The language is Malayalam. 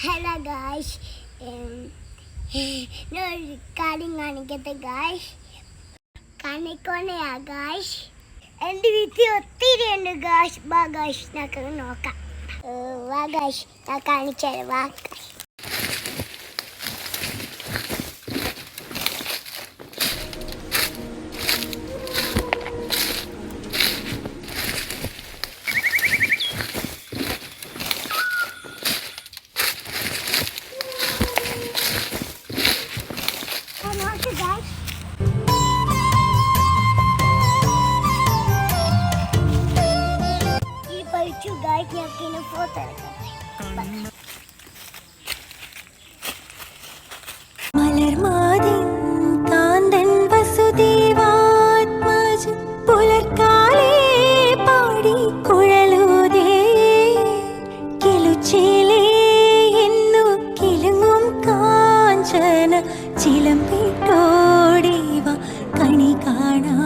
Hello guys. ഞാനൊരു കാര്യം കാണിക്കട്ടെ ഗായ്സ്. കാണിക്കോണയാ ഗായ്സ്. എൻ്റെ വീട്ടിൽ ഒത്തിരി ഉണ്ട് ഗായ്സ്. വാ ഗായ്സ്, നമുക്ക് നോക്കാം. വാ ഗായ്സ്, ഞാൻ കാണിച്ചു തരാം. വാ ഗായ്സ്. Guys, yakin foto മലർമാതിൻ കാന്തൻ വസുദേവാത്മജ പുലർക്കാലേ പാടി കുഴലൂതേ കിലുച്ചിലേ എന്നു കിലുങ്ങും കാഞ്ചന ചിലമ്പിട്ടോടിവ കണി കാണാ